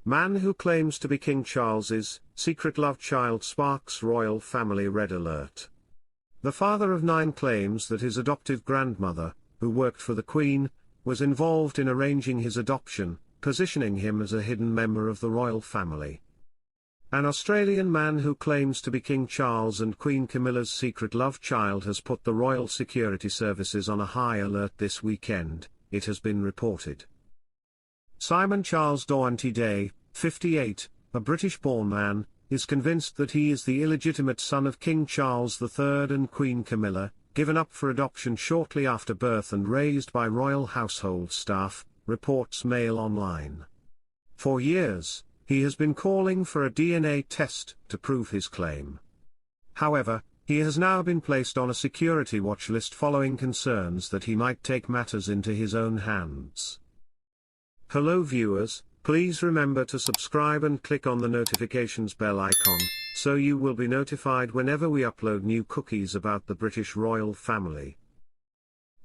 Man who claims to be King Charles's secret love child sparks royal family red alert. The father of 9 claims that his adoptive grandmother, who worked for the Queen, was involved in arranging his adoption, positioning him as a hidden member of the royal family. An Australian man who claims to be King Charles and Queen Camilla's secret love child has put the Royal Security Services on a high alert this weekend, it has been reported. Simon Charles Dorante-Day, 58, a British-born man, is convinced that he is the illegitimate son of King Charles III and Queen Camilla, given up for adoption shortly after birth and raised by royal household staff, reports MailOnline. For years, he has been calling for a DNA test to prove his claim. However, he has now been placed on a security watch list following concerns that he might take matters into his own hands. Hello viewers, please remember to subscribe and click on the notifications bell icon, so you will be notified whenever we upload new cookies about the British royal family.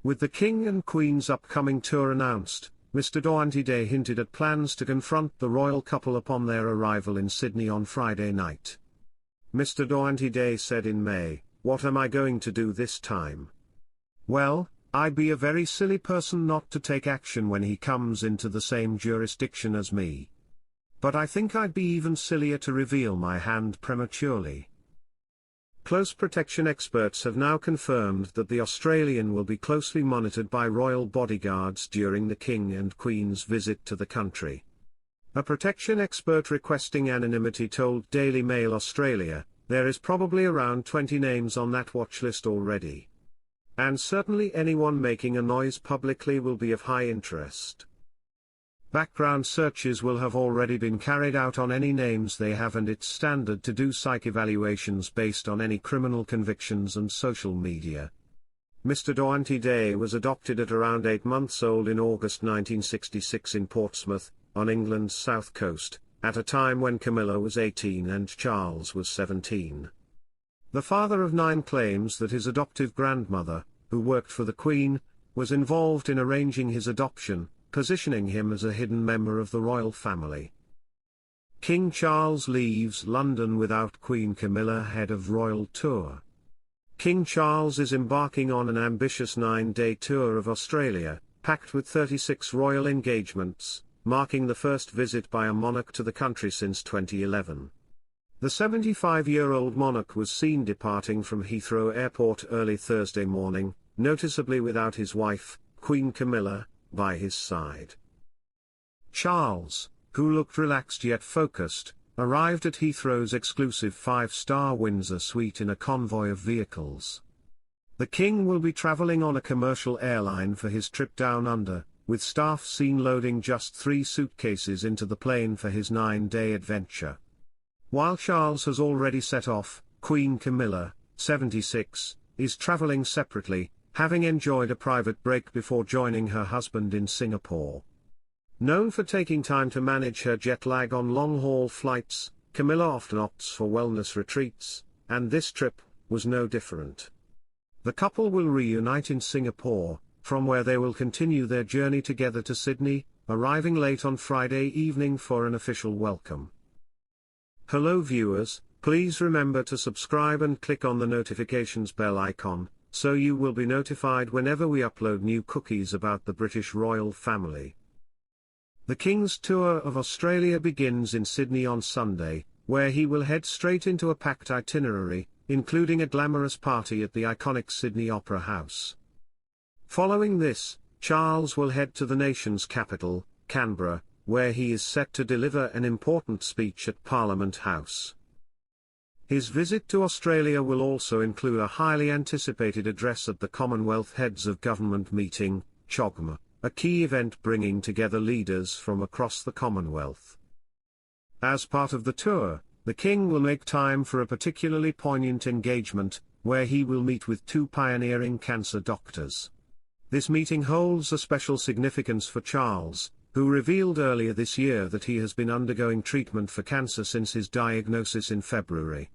With the King and Queen's upcoming tour announced, Mr. Dorante-Day hinted at plans to confront the royal couple upon their arrival in Sydney on Friday night. Mr. Dorante-Day said in May, "What am I going to do this time? Well, I'd be a very silly person not to take action when he comes into the same jurisdiction as me. But I think I'd be even sillier to reveal my hand prematurely." Close protection experts have now confirmed that the Australian will be closely monitored by royal bodyguards during the King and Queen's visit to the country. A protection expert requesting anonymity told Daily Mail Australia, "There is probably around 20 names on that watch list already. And certainly anyone making a noise publicly will be of high interest." Background searches will have already been carried out on any names they have, and it's standard to do psych evaluations based on any criminal convictions and social media. Mr. Dorante-Day was adopted at around 8 months old in August 1966 in Portsmouth, on England's south coast, at a time when Camilla was 18 and Charles was 17. The father of 9 claims that his adoptive grandmother, who worked for the Queen, was involved in arranging his adoption, positioning him as a hidden member of the royal family. King Charles leaves London without Queen Camilla ahead of royal tour. King Charles is embarking on an ambitious 9-day tour of Australia, packed with 36 royal engagements, marking the first visit by a monarch to the country since 2011. The 75-year-old monarch was seen departing from Heathrow Airport early Thursday morning, noticeably without his wife, Queen Camilla, by his side. Charles, who looked relaxed yet focused, arrived at Heathrow's exclusive 5-star Windsor suite in a convoy of vehicles. The King will be travelling on a commercial airline for his trip down under, with staff seen loading just 3 suitcases into the plane for his 9-day adventure. While Charles has already set off, Queen Camilla, 76, is travelling separately, having enjoyed a private break before joining her husband in Singapore. Known for taking time to manage her jet lag on long-haul flights, Camilla often opts for wellness retreats, and this trip was no different. The couple will reunite in Singapore, from where they will continue their journey together to Sydney, arriving late on Friday evening for an official welcome. Hello viewers, please remember to subscribe and click on the notifications bell icon, so you will be notified whenever we upload new cookies about the British royal family. The King's tour of Australia begins in Sydney on Sunday, where he will head straight into a packed itinerary, including a glamorous party at the iconic Sydney Opera House. Following this, Charles will head to the nation's capital, Canberra, where he is set to deliver an important speech at Parliament House. His visit to Australia will also include a highly anticipated address at the Commonwealth Heads of Government meeting, CHOGM, a key event bringing together leaders from across the Commonwealth. As part of the tour, the King will make time for a particularly poignant engagement, where he will meet with 2 pioneering cancer doctors. This meeting holds a special significance for Charles, who revealed earlier this year that he has been undergoing treatment for cancer since his diagnosis in February.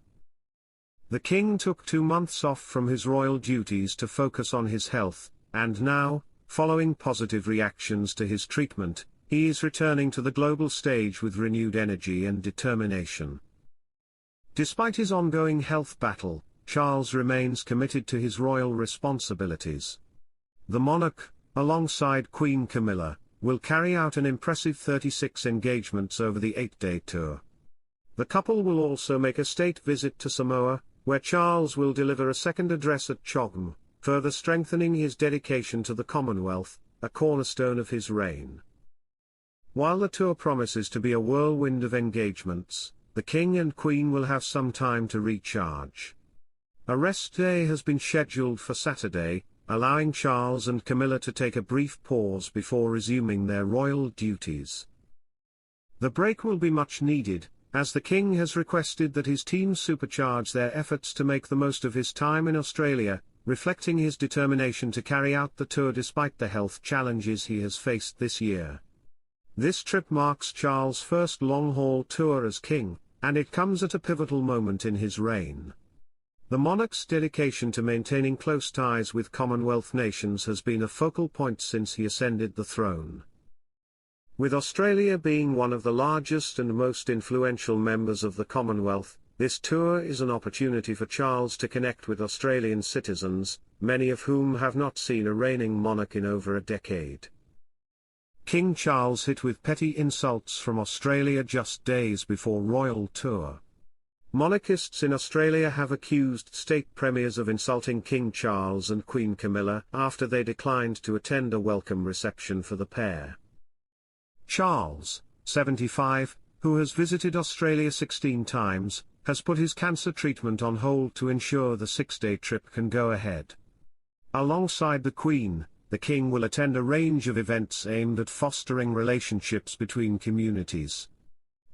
The King took 2 months off from his royal duties to focus on his health, and now, following positive reactions to his treatment, he is returning to the global stage with renewed energy and determination. Despite his ongoing health battle, Charles remains committed to his royal responsibilities. The monarch, alongside Queen Camilla, will carry out an impressive 36 engagements over the 8-day tour. The couple will also make a state visit to Samoa, where Charles will deliver a second address at Chogm, further strengthening his dedication to the Commonwealth, a cornerstone of his reign. While the tour promises to be a whirlwind of engagements, the King and Queen will have some time to recharge. A rest day has been scheduled for Saturday, allowing Charles and Camilla to take a brief pause before resuming their royal duties. The break will be much needed, as the King has requested that his team supercharge their efforts to make the most of his time in Australia, reflecting his determination to carry out the tour despite the health challenges he has faced this year. This trip marks Charles' first long-haul tour as king, and it comes at a pivotal moment in his reign. The monarch's dedication to maintaining close ties with Commonwealth nations has been a focal point since he ascended the throne. With Australia being one of the largest and most influential members of the Commonwealth, this tour is an opportunity for Charles to connect with Australian citizens, many of whom have not seen a reigning monarch in over a decade. King Charles hit with petty insults from Australia just days before royal tour. Monarchists in Australia have accused state premiers of insulting King Charles and Queen Camilla after they declined to attend a welcome reception for the pair. Charles, 75, who has visited Australia 16 times, has put his cancer treatment on hold to ensure the 6-day trip can go ahead. Alongside the Queen, the King will attend a range of events aimed at fostering relationships between communities.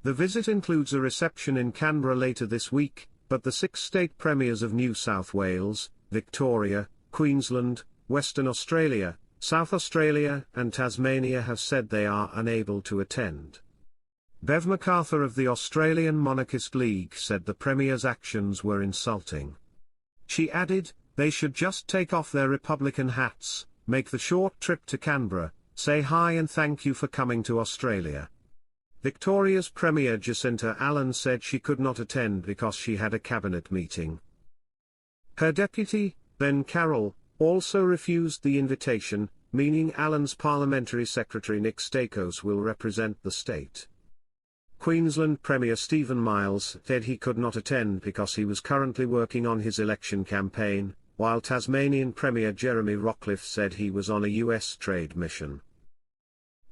The visit includes a reception in Canberra later this week, but the 6 state premiers of New South Wales, Victoria, Queensland, Western Australia, South Australia and Tasmania have said they are unable to attend. Bev MacArthur of the Australian Monarchist League said the premiers' actions were insulting. She added, "They should just take off their Republican hats, make the short trip to Canberra, say hi and thank you for coming to Australia." Victoria's Premier Jacinta Allen said she could not attend because she had a cabinet meeting. Her deputy, Ben Carroll, also refused the invitation, meaning Allen's Parliamentary Secretary Nick Stakos will represent the state. Queensland Premier Stephen Miles said he could not attend because he was currently working on his election campaign, while Tasmanian Premier Jeremy Rockliff said he was on a US trade mission.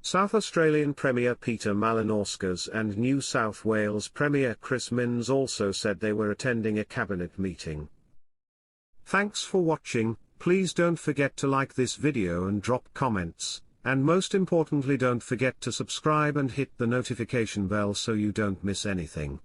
South Australian Premier Peter Malinauskas and New South Wales Premier Chris Minns also said they were attending a cabinet meeting. Thanks for watching. Please don't forget to like this video and drop comments, and most importantly don't forget to subscribe and hit the notification bell so you don't miss anything.